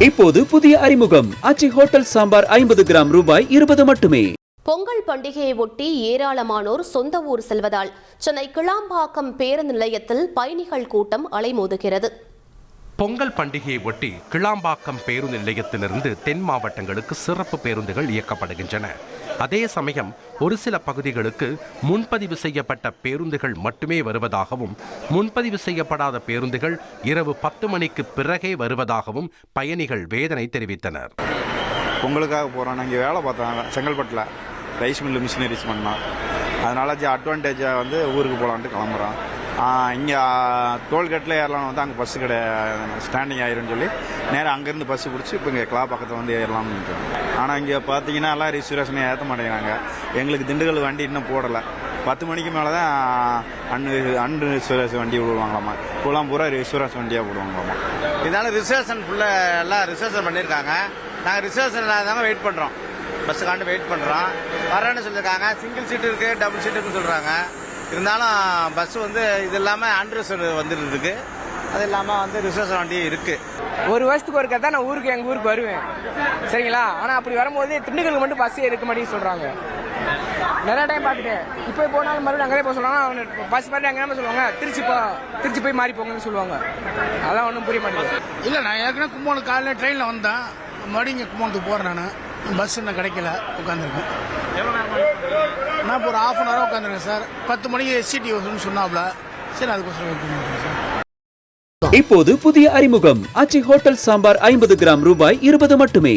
இப்போது புதிய அறிமுகம் ஆச்சி ஹோட்டல் சாம்பார் 50 கிராம் ரூபாய் 20 மட்டுமே. பொங்கல் பண்டிகையை ஒட்டி ஏராளமானோர் சொந்த ஊர் செல்வதால் சென்னை கிளாம்பாக்கம் பேருந்து நிலையத்தில் பயணிகள் கூட்டம் அலைமோதுகிறது. பொங்கல் பண்டிகையை ஒட்டி கிளாம்பாக்கம் பேருந்து நிலையத்திலிருந்து தென் மாவட்டங்களுக்கு சிறப்பு பேருந்துகள் இயக்கப்படுகின்றன. அதே சமயம் ஒரு சில பகுதிகளுக்கு முன்பதிவு செய்யப்பட்ட பேருந்துகள் மட்டுமே வருவதாகவும் முன்பதிவு செய்யப்படாத பேருந்துகள் இரவு 10 மணிக்கு பிறகே வருவதாகவும் பயணிகள் வேதனை தெரிவித்தனர். பொங்கலுக்காக போகிறோம். நாங்கள் இங்கே வேலை பார்த்தாங்க செங்கல்பட்டில் ரைஸ் மில்லு மிஷினரிஸ் பண்ணோம். அதனால் அட்வான்டேஜாக ஊருக்கு போகலான்ட்டு கிளம்புறோம். இங்கே டோல்கேட்டில் ஏறலாம்னு அங்கே பஸ்ஸு ஸ்டாண்டிங் ஆயிரும்னு சொல்லி நேராக அங்கேருந்து பஸ்ஸு பிடிச்சி இப்போ இங்கே பக்கத்தில் ஏறலாம்னு நினைக்கிறோம். ஆனால் இங்கே பார்த்தீங்கன்னா எல்லாம் ரிசர்வேஷனே ஏற்ற மாட்டேங்கிறாங்க. எங்களுக்கு திண்டுக்கல் வண்டி இன்னும் போடலை. 10 மணிக்கு மேலே தான் ரிசர்வேஷன் வண்டி விடுவாங்களாமா. இப்போலாம் பூரா ரிசர்வேஷன் வண்டியாக விடுவாங்களாமா. இதனால ரிசர்வேஷன் ஃபுல்லாக எல்லாம் ரிசர்வேஷன் பண்ணியிருக்காங்க. நாங்கள் ரிசர்வேஷன் தாங்க வெயிட் பண்ணுறோம். பஸ்ஸுக்காண்டு வெயிட் பண்ணுறோம். வரேன்னு சொல்லியிருக்காங்க. சிங்கிள் சீட்டு இருக்குது, டபுள் சீட்டு இருக்குன்னு சொல்கிறாங்க. இருந்தாலும் பஸ் இது இல்லாமல் அன்ரிசர்வ் வந்துட்டு இருக்கு. அது இல்லாமல் ரிசர்வேஷன் வண்டி இருக்கு. ஒரு வருஷத்துக்கு ஒருக்கா தான் நான் எங்கள் ஊருக்கு வருவேன், சரிங்களா? ஆனால் அப்படி வரும்போது திண்டுக்கலுக்கு மட்டும் பஸ்ஸே இருக்க மாட்டேன்னு சொல்கிறாங்க. நிறைய டைம் பார்த்துட்டேன். இப்போ போனாலும் மறுபடியும் அங்கே போக சொல்லுவாங்க. பஸ் மாதிரி அங்கே என்ன சொல்லுவாங்க, திருச்சி போய் மாறி போங்கன்னு சொல்லுவாங்க. அதான் ஒன்றும் புரிய மாட்டேங்குது. இல்லை, நான் ஏற்கனவே கும்போணம் காலையில் ட்ரெயினில் வந்தேன். மறுபடியும் இங்கே கும்போணத்துக்கு போகிறேன். நான் பஸ் இன்னும் கிடைக்கல, உட்காந்துருக்கேன். நான் இப்போ ஒரு ½ அன் ஹவர் உட்காந்துருக்கேன் சார். 10 மணிக்கு எஸ்சிடி வரும்னு சொன்னாப்ல. சரி, அதுக்கோசரம் வெயிட் பண்ணிருக்கேன் சார். இப்போது புதிய அறிமுகம் ஆச்சி ஹோட்டல் சாம்பார் 50 கிராம் ரூபாய் 20 மட்டுமே.